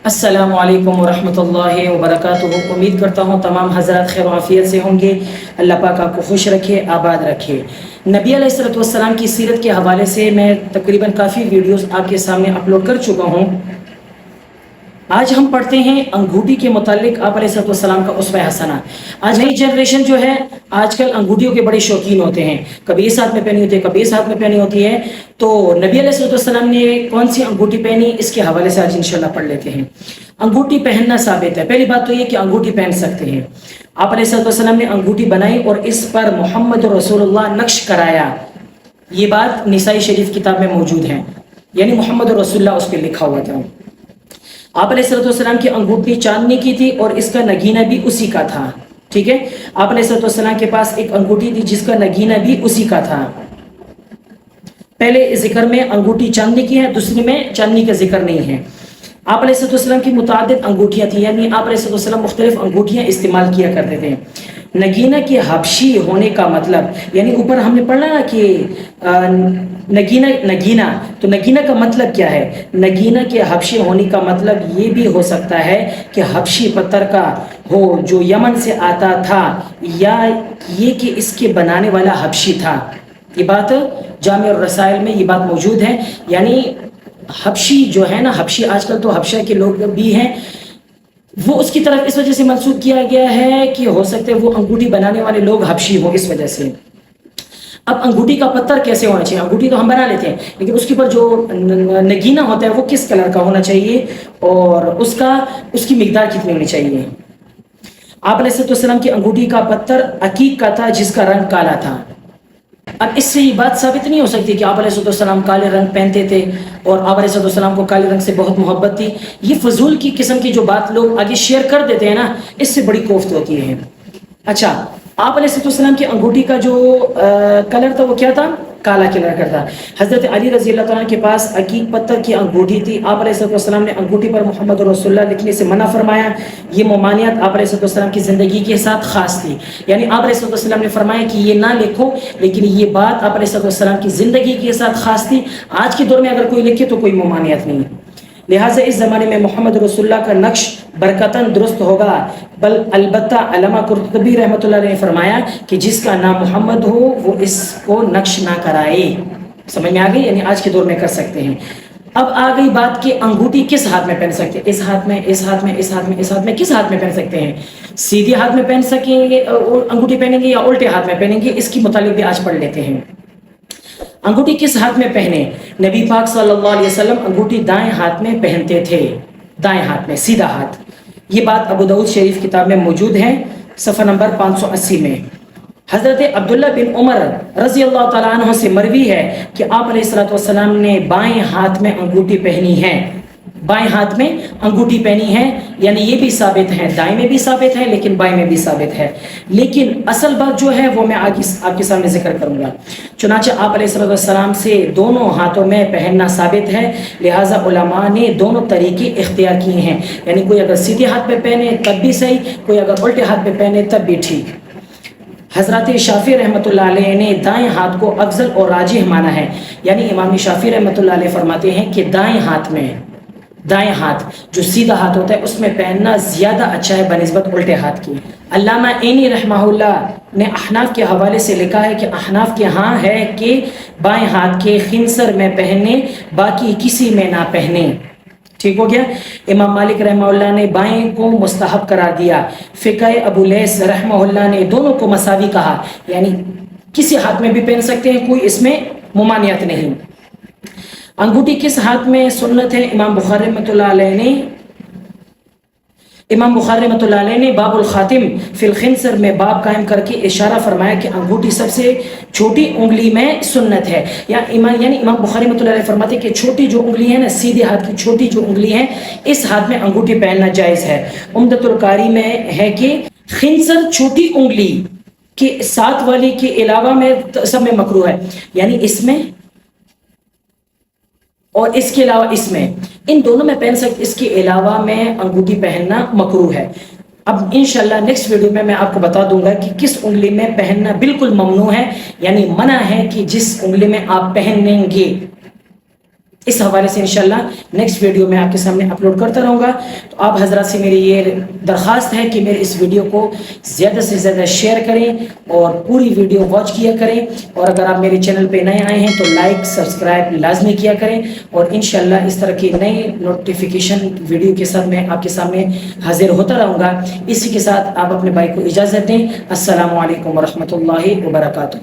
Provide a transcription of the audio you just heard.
अस्सलामु अलैकुम वरहमतुल्लाहि वबरकातुहू। उम्मीद करता हूँ तमाम हज़रात खैर आफियत से होंगे। अल्लाह पाक आपको खुश रखे, आबाद रखे। नबी अलैहिस्सलाम की सीरत के हवाले से मैं तकरीबन काफ़ी वीडियोस आपके सामने अपलोड कर चुका हूँ। आज हम पढ़ते हैं अंगूठी के मुतालिक आप अलैहिस्सलाम का उसवा हसना। आज नई जनरेशन जो है आजकल अंगूठियों के बड़े शौकीन होते हैं, कभी इस हाथ में पहनी होती है, कभी इस हाथ में पहनी होती है। तो नबी अलैहिस्सलाम ने कौन सी अंगूठी पहनी, इसके हवाले से आज इंशाल्लाह पढ़ लेते हैं। अंगूठी पहनना साबित है। पहली बात तो ये कि अंगूठी पहन सकते हैं। आप अलैहिस्सलाम ने अंगूठी बनाई और इस पर मोहम्मद रसूलुल्लाह नक्श कराया। ये बात निसाई शरीफ किताब में मौजूद है, यानी मोहम्मद रसूलुल्लाह उस पर लिखा हुआ था। आप अलैहिस्सलाम की अंगूठी चांदनी की थी और इसका नगीना भी उसी का था। ठीक है, आप अलैहिस्सलाम के पास एक अंगूठी थी जिसका नगीना भी उसी का था। पहले जिक्र में अंगूठी चांदनी की है, दूसरी में चांदनी का जिक्र नहीं है। आप अलैहिस्सलाम की मुतादिद अंगूठियाँ थी, यानी आप अलैहिस्सलाम मुख्तलिफ अंगूठियाँ इस्तेमाल किया करते थे। नगीना के हबशी होने का मतलब, यानी ऊपर हमने पढ़ा ना कि नगीना, तो नगीना का मतलब क्या है? नगीना के हबशी होने का मतलब ये भी हो सकता है कि हबशी पत्थर का हो जो यमन से आता था, या ये कि इसके बनाने वाला हबशी था। ये बात जामे और रसाइल में ये बात मौजूद है। यानी हबशी जो है ना, हबशी आजकल तो हबशा के लोग भी हैं, वो उसकी तरफ इस वजह से मंसूब किया गया है कि हो सकते हैं वो अंगूठी बनाने वाले लोग हबशी हो, इस वजह से। अब अंगूठी का पत्थर कैसे होना चाहिए? अंगूठी तो हम बना लेते हैं, लेकिन उसके ऊपर जो नगीना होता है वो किस कलर का होना चाहिए और उसकी मिकदार कितनी होनी चाहिए? आप अलैहिस्सलाम की अंगूठी का पत्थर अकीक का था जिसका रंग काला था। अब इससे ये बात साबित नहीं हो सकती कि आप अलैहिस्सलाम काले रंग पहनते थे और आप अलैहिस्सलाम को काले रंग से बहुत मोहब्बत थी। ये फजूल की किस्म की जो बात लोग आगे शेयर कर देते हैं ना, इससे बड़ी कोफ्त होती है। अच्छा, आप अलैहिस्सलाम की अंगूठी का जो कलर था वो क्या था? काला कलर का था। हज़रत अली रज़ी अल्लाह तआला के पास अकीक पत्थर की अंगूठी थी। आप अलैहिस्सलाम ने अंगूठी पर मोहम्मद रसूलुल्लाह लिखने से मना फरमाया। ये ममानियत आप अलैहिस्सलाम की ज़िंदगी के साथ ख़ास थी, यानी आप अलैहिस्सलाम ने फरमाया कि ये ना लिखो, लेकिन ये बात आप अलैहिस्सलाम की ज़िंदगी के साथ ख़ास थी। आज के दौर में अगर कोई लिखे तो कोई ममानियत नहीं। लिहाजा इस ज़माने में मोहम्मद रसूलुल्लाह का नक्श बरकतन दुरुस्त होगा। बल अलबत्ता अल्लामा कुर्तुबी रहमतुल्लाह ने फरमाया कि जिसका नाम मोहम्मद हो वो इसको नक्श ना कराए। समझ में आ गई? यानी आज के दौर में कर सकते हैं। अब आ गई बात कि अंगूठी किस हाथ में पहन सकते हैं? इस हाथ में, इस हाथ में, इस हाथ में, इस हाथ में, किस हाथ में पहन सकते हैं? सीधे हाथ में पहन सकेंगे अंगूठी पहनेंगे या उल्टे हाथ में पहनेंगे? इसकी मुतालिक भी आज पढ़ लेते हैं। अंगूठी किस हाथ में पहने? नबी पाक सल्लल्लाहु अलैहि वसल्लम अंगूठी दाएं हाथ में पहनते थे, दाएं हाथ में, सीधा हाथ। ये बात अबू दाऊद शरीफ किताब में मौजूद है, सफ़ा नंबर 580 में। हज़रत अब्दुल्ला बिन उमर रज़ी अल्लाह तआला अन्हु से मरवी है कि आप अलैहिस्सलाम ने बाएं हाथ में अंगूठी पहनी है, बाएं हाथ में अंगूठी पहनी है। यानी ये भी साबित है, दाएं में भी साबित है लेकिन बाएं में भी साबित है। लेकिन असल बात जो है वो मैं आगे आपके सामने जिक्र करूंगा। चुनांचे आप अलैहिस्सलाम से दोनों हाथों में पहनना साबित है, लिहाजा उलमा ने दोनों तरीके इख्तियार किए हैं। यानी कोई अगर सीधे हाथ पे पहने तब भी सही, कोई अगर उल्टे हाथ पे पहने तब भी ठीक। हज़रत शाफी रहमतुल्लाह अलैह ने दाएं हाथ को अफजल और राजिह माना है। यानी इमाम शाफी रहमतुल्लाह अलैह फरमाते हैं कि दाएं हाथ में, दाएं हाथ जो सीधा हाथ होता है उसमें पहनना ज़्यादा अच्छा है बनिस्बत उल्टे हाथ की। अल्लामा ऐनी रहमहुल्लाह ने अहनाफ के हवाले से लिखा है कि अहनाफ के यहाँ है कि बाएं हाथ के खिंसर में पहने, बाकी किसी में ना पहने। ठीक हो गया। इमाम मालिक रहमहुल्लाह ने बाएं को मुस्तहब करार दिया। फ़िक़ह अबू लैस रहमहुल्लाह ने दोनों को मसावी कहा, यानी किसी हाथ में भी पहन सकते हैं, कोई इसमें मुमानियत नहीं। अंगूठी किस हाथ में सुन्नत है? इमाम बुखारी रहमतुल्लाह अलैह ने बाबुल खातिम फिल खिंसर में बाब कायम करके इशारा फरमाया कि अंगूठी सबसे छोटी उंगली में सुन्नत है। यानी इमाम बुखारी रहमतुल्लाह अलैह फरमाते कि छोटी जो उंगली है ना, सीधे हाथ की छोटी जो उंगली है, इस हाथ में अंगूठी पहनना जायज़ है। उम्दतुल कारी में है कि खिंसर छोटी उंगली के साथ वाली के अलावा में सब में मकरूह है, यानी इसमें और इसके अलावा इसमें, इन दोनों में पहन सकते, इसके अलावा में अंगूठी पहनना मकरूह है। अब इंशाल्लाह नेक्स्ट वीडियो में मैं आपको बता दूंगा कि किस उंगली में पहनना बिल्कुल ममनू है, यानी मना है कि जिस उंगली में आप पहनेंगे اس حوالے سے انشاءاللہ نیکسٹ ویڈیو میں آپ کے سامنے اپلوڈ کرتا رہوں گا. تو آپ حضرات سے میری یہ درخواست ہے کہ میرے اس ویڈیو کو زیادہ سے زیادہ شیئر کریں اور پوری ویڈیو واچ کیا کریں. اور اگر آپ میرے چینل پہ نئے آئے ہیں تو لائک سبسکرائب لازمی کیا کریں. اور انشاءاللہ اس طرح کی نئی نوٹیفیکیشن ویڈیو کے ساتھ میں آپ کے سامنے حاضر ہوتا رہوں گا. اسی کے ساتھ آپ اپنے بھائی کو اجازت دیں. السلام علیکم ورحمۃ اللہ وبرکاتہ.